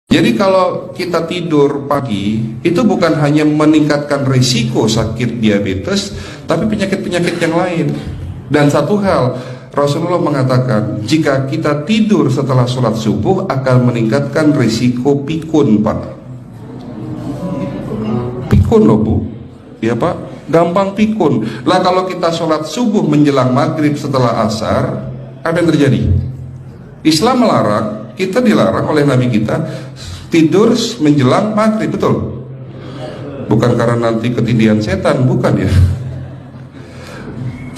Jadi kalau kita tidur pagi, itu bukan hanya meningkatkan risiko sakit diabetes, tapi penyakit-penyakit yang lain. Dan satu hal, Rasulullah mengatakan, jika kita tidur setelah sholat subuh akan meningkatkan risiko pikun, Pak. Pikun loh, Bu. Ya, Pak, gampang pikun. Lah kalau kita sholat subuh menjelang maghrib setelah asar, apa yang terjadi? Islam melarang, kita dilarang oleh Nabi kita tidur menjelang maghrib, betul? Bukan karena nanti ketindihan setan, bukan ya.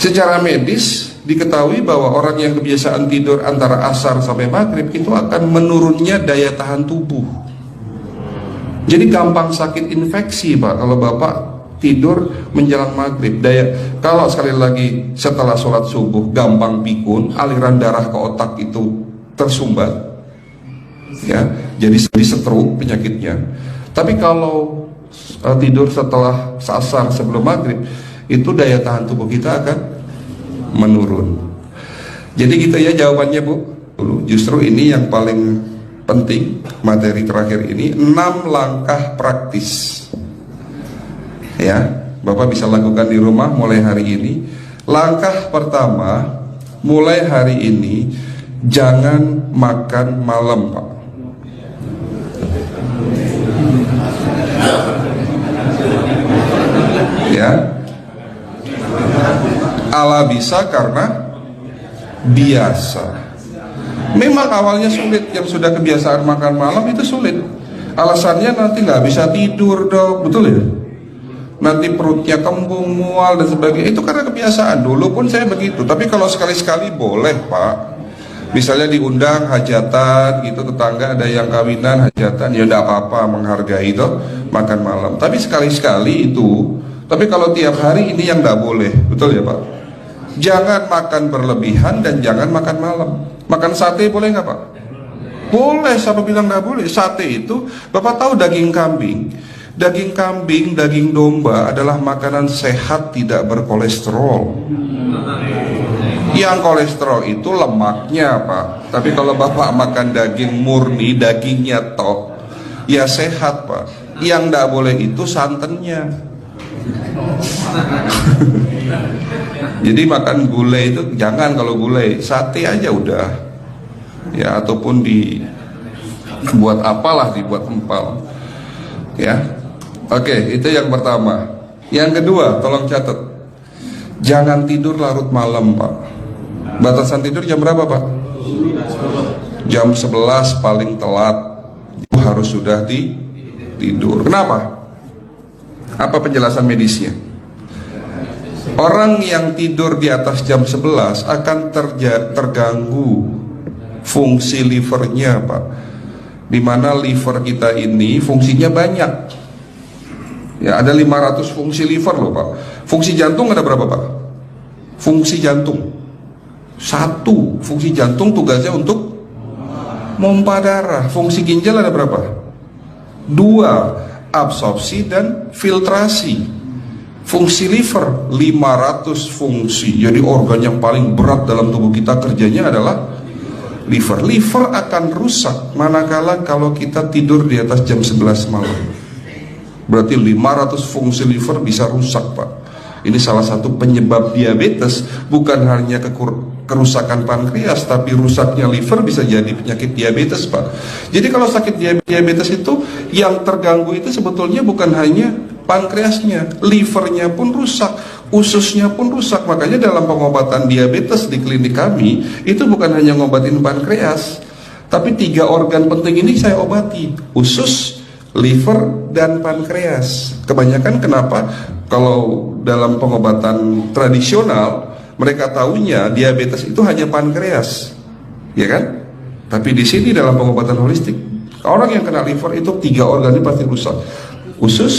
Secara medis diketahui bahwa orang yang kebiasaan tidur antara asar sampai maghrib itu akan menurunnya daya tahan tubuh. Jadi gampang sakit infeksi, Pak, kalau Bapak tidur menjelang maghrib. Kalau sekali lagi setelah sholat subuh gampang pikun, aliran darah ke otak itu tersumbat, ya, jadi stroke penyakitnya. Tapi kalau tidur setelah asar sebelum maghrib, itu daya tahan tubuh kita akan menurun. Jadi gitu ya jawabannya, Bu. Justru ini yang paling penting, materi terakhir ini 6 langkah praktis. Ya, Bapak bisa lakukan di rumah mulai hari ini. Langkah pertama, mulai hari ini jangan makan malam, Pak. Ya, ala bisa karena biasa. Memang awalnya sulit, yang sudah kebiasaan makan malam itu sulit. Alasannya nanti nggak bisa tidur, Dok, betul ya? Nanti perutnya kembung, mual dan sebagainya. Itu karena kebiasaan. Dulu pun saya begitu. Tapi kalau sekali-sekali boleh, Pak. Misalnya diundang hajatan gitu, tetangga ada yang kawinan, hajatan, ya udah apa-apa, menghargai itu makan malam. Tapi sekali-sekali itu. Tapi kalau tiap hari ini yang nggak boleh, betul ya, Pak? Jangan makan berlebihan dan jangan makan malam. Makan sate boleh nggak, Pak? Boleh, siapa bilang nggak boleh? Sate itu, Bapak tahu daging kambing. Daging kambing, daging domba adalah makanan sehat, tidak berkolesterol. Yang kolesterol itu lemaknya, Pak. Tapi kalau Bapak makan daging murni, dagingnya tok, ya sehat, Pak. Yang nggak boleh itu santannya. Jadi makan gulai itu jangan. Kalau gulai, sate aja udah. Ya, ataupun dibuat apalah, dibuat empal. Ya. Oke, itu yang pertama. Yang kedua, tolong catat. Jangan tidur larut malam, Pak. Batasan tidur jam berapa, Pak? Jam 11 paling telat. Harus sudah tidur. Kenapa? Apa penjelasan medisnya? Orang yang tidur di atas jam 11 akan terganggu fungsi livernya, Pak. Dimana liver kita ini fungsinya banyak. Ya, ada 500 fungsi liver loh, Pak. Fungsi jantung ada berapa, Pak? Fungsi jantung 1. Fungsi jantung tugasnya untuk mompa darah. Fungsi ginjal ada berapa? 2. Absorpsi dan filtrasi. Fungsi liver 500 fungsi. Jadi organ yang paling berat dalam tubuh kita kerjanya adalah liver. Liver akan rusak manakala kalau kita tidur di atas jam 11 malam. Berarti 500 fungsi liver bisa rusak, Pak. Ini salah satu penyebab diabetes. Bukan hanya kerusakan pankreas, tapi rusaknya liver bisa jadi penyakit diabetes, Pak. Jadi kalau sakit diabetes itu yang terganggu itu sebetulnya bukan hanya pankreasnya, livernya pun rusak, ususnya pun rusak. Makanya dalam pengobatan diabetes di klinik kami itu bukan hanya ngobatin pankreas, tapi 3 organ penting ini saya obati: usus, liver, dan pankreas. Kebanyakan kenapa? Kalau dalam pengobatan tradisional mereka tahunya diabetes itu hanya pankreas, ya kan? Tapi di sini dalam pengobatan holistik, orang yang kena liver itu 3 organ ini pasti rusak: usus,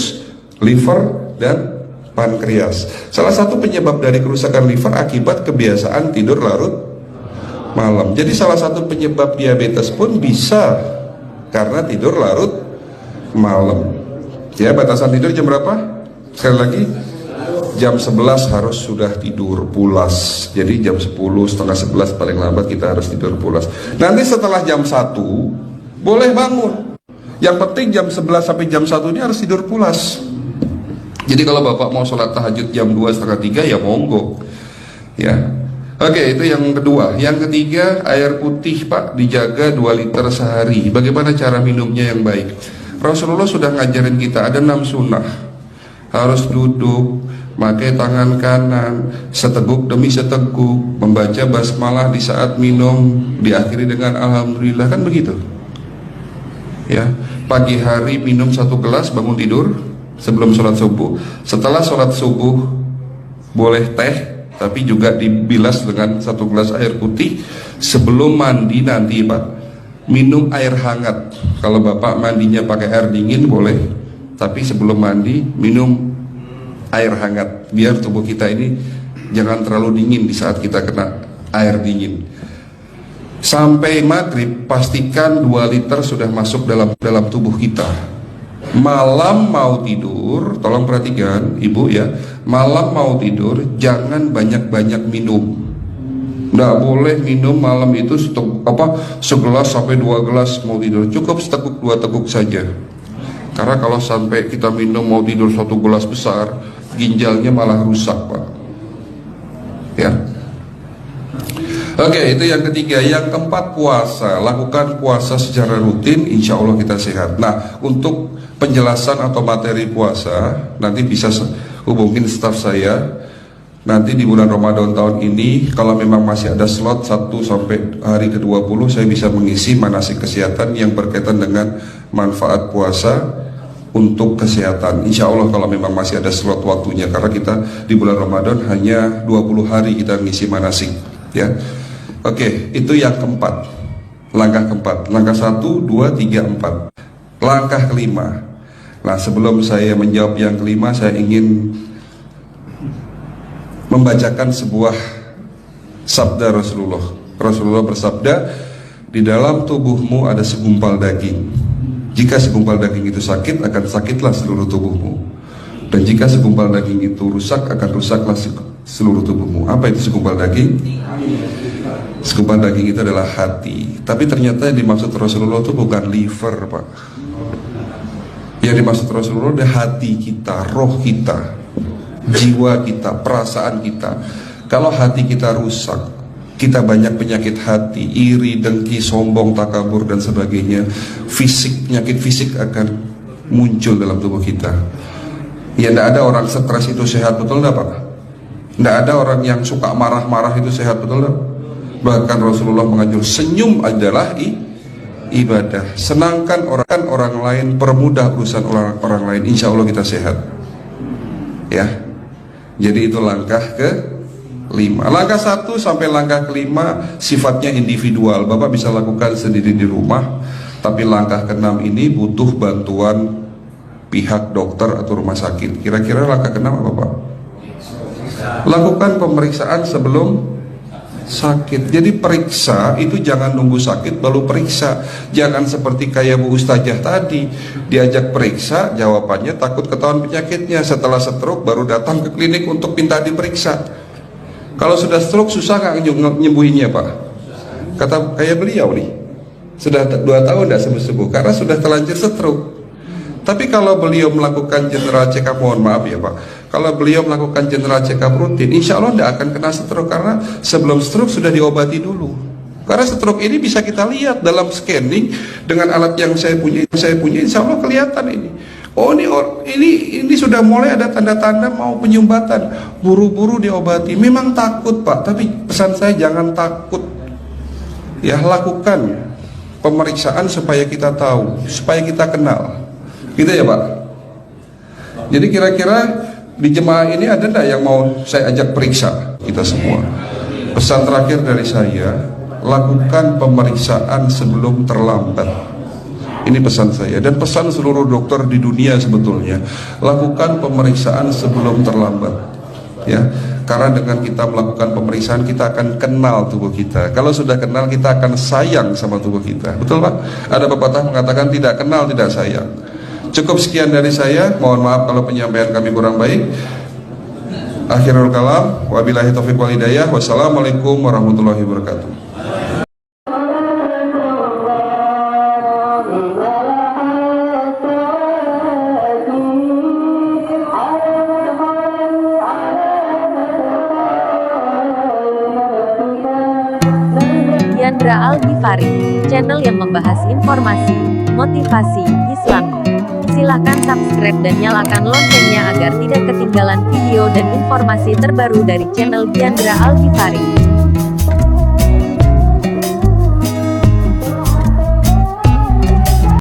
liver, dan pankreas. Salah satu penyebab dari kerusakan liver akibat kebiasaan tidur larut malam. Jadi salah satu penyebab diabetes pun bisa karena tidur larut malam. Ya, batasan tidur jam berapa? Sekali lagi, jam 11 harus sudah tidur pulas. Jadi jam 10, setengah 11 paling lambat kita harus tidur pulas. Nanti setelah jam 1 boleh bangun. Yang penting jam 11 sampai jam 1 ini harus tidur pulas. Jadi kalau Bapak mau sholat tahajud jam 2 setengah 3 ya monggo. Ya. Oke, itu yang kedua. Yang ketiga, air putih Pak dijaga 2 liter sehari. Bagaimana cara minumnya yang baik? Rasulullah sudah ngajarin kita ada 6 sunnah. Harus duduk, pakai tangan kanan, seteguk demi seteguk, membaca basmalah di saat minum, diakhiri dengan alhamdulillah, kan begitu. Ya, pagi hari minum 1 gelas bangun tidur sebelum sholat subuh. Setelah sholat subuh boleh teh, tapi juga dibilas dengan 1 gelas air putih. Sebelum mandi nanti Pak, minum air hangat. Kalau Bapak mandinya pakai air dingin boleh, tapi sebelum mandi minum air hangat, biar tubuh kita ini jangan terlalu dingin di saat kita kena air dingin. Sampai maghrib pastikan 2 liter sudah masuk dalam tubuh kita. Malam mau tidur, tolong perhatikan Ibu ya, malam mau tidur jangan banyak-banyak minum. Nggak boleh minum malam itu segelas sampai 2 gelas mau tidur. Cukup seteguk 2 teguk saja. Karena kalau sampai kita minum mau tidur 1 gelas besar, ginjalnya malah rusak Pak. Ya. Oke, itu yang ketiga. Yang keempat, puasa. Lakukan puasa secara rutin, insya Allah kita sehat. Nah, untuk penjelasan atau materi puasa nanti bisa hubungin staf saya. Nanti di bulan Ramadan tahun ini, kalau memang masih ada slot 1 sampai hari ke-20, saya bisa mengisi manasik kesehatan yang berkaitan dengan manfaat puasa untuk kesehatan. Insya Allah kalau memang masih ada slot waktunya, karena kita di bulan Ramadan hanya 20 hari kita ngisi manasik. Ya, oke, itu yang keempat. Langkah keempat. Langkah 1, 2, 3, 4. Langkah kelima. Nah, sebelum saya menjawab yang kelima, saya ingin membacakan sebuah sabda Rasulullah. Rasulullah bersabda, di dalam tubuhmu ada segumpal daging. Jika segumpal daging itu sakit, akan sakitlah seluruh tubuhmu. Dan jika segumpal daging itu rusak, akan rusaklah seluruh tubuhmu. Apa itu segumpal daging? Segumpal daging itu adalah hati. Tapi ternyata yang dimaksud Rasulullah itu bukan liver Pak. Yang dimaksud Rasulullah adalah hati kita, roh kita, jiwa kita, perasaan kita. Kalau hati kita rusak, kita banyak penyakit hati, iri, dengki, sombong, takabur dan sebagainya. Penyakit fisik akan muncul dalam tubuh kita. Ya, tidak ada orang stres itu sehat, betul tidak Pak? Tidak ada orang yang suka marah-marah itu sehat, betul tidak? Bahkan Rasulullah mengajar senyum adalah ibadah. Senangkan orang lain, permudah urusan orang lain, insya Allah kita sehat. Ya, jadi itu langkah ke-5. Langkah 1 sampai langkah ke-5 sifatnya individual, Bapak bisa lakukan sendiri di rumah. Tapi langkah ke-6 ini butuh bantuan pihak dokter atau rumah sakit. Kira-kira langkah ke-6 apa Pak? Lakukan pemeriksaan sebelum sakit. Jadi periksa itu jangan nunggu sakit baru periksa. Jangan seperti kayak Bu Ustazah tadi, diajak periksa, jawabannya takut ketahuan penyakitnya. Setelah stroke baru datang ke klinik untuk minta diperiksa. Kalau sudah stroke susah nggak nyembuhinnya Pak? Kata kayak beliau nih, sudah 2 tahun tidak sembuh-sembuh karena sudah terlanjur stroke. Tapi kalau beliau melakukan general check up, mohon maaf ya Pak, kalau beliau melakukan general check up rutin, insya Allah tidak akan kena stroke, karena sebelum stroke sudah diobati dulu. Karena stroke ini bisa kita lihat dalam scanning dengan alat yang saya punya, insya Allah kelihatan ini. Oh, ini sudah mulai ada tanda-tanda mau penyumbatan, buru-buru diobati. Memang takut Pak, tapi pesan saya jangan takut. Ya, lakukan pemeriksaan supaya kita tahu, supaya kita kenal. Gitu ya Pak. Jadi kira-kira di jemaah ini ada enggak yang mau saya ajak periksa kita semua? Pesan terakhir dari saya, lakukan pemeriksaan sebelum terlambat. Ini pesan saya dan pesan seluruh dokter di dunia sebetulnya. Lakukan pemeriksaan sebelum terlambat. Ya, karena dengan kita melakukan pemeriksaan kita akan kenal tubuh kita. Kalau sudah kenal kita akan sayang sama tubuh kita. Betul Pak? Ada pepatah mengatakan tidak kenal tidak sayang. Cukup sekian dari saya. Mohon maaf kalau penyampaian kami kurang baik. Akhirul kalam, wabillahi taufiq wal hidayah. Wassalamualaikum warahmatullahi wabarakatuh. Diandra Al-Ghifari, channel yang membahas informasi, motivasi, Islami. Silahkan subscribe dan nyalakan loncengnya agar tidak ketinggalan video dan informasi terbaru dari channel Diandra Al-Ghifari.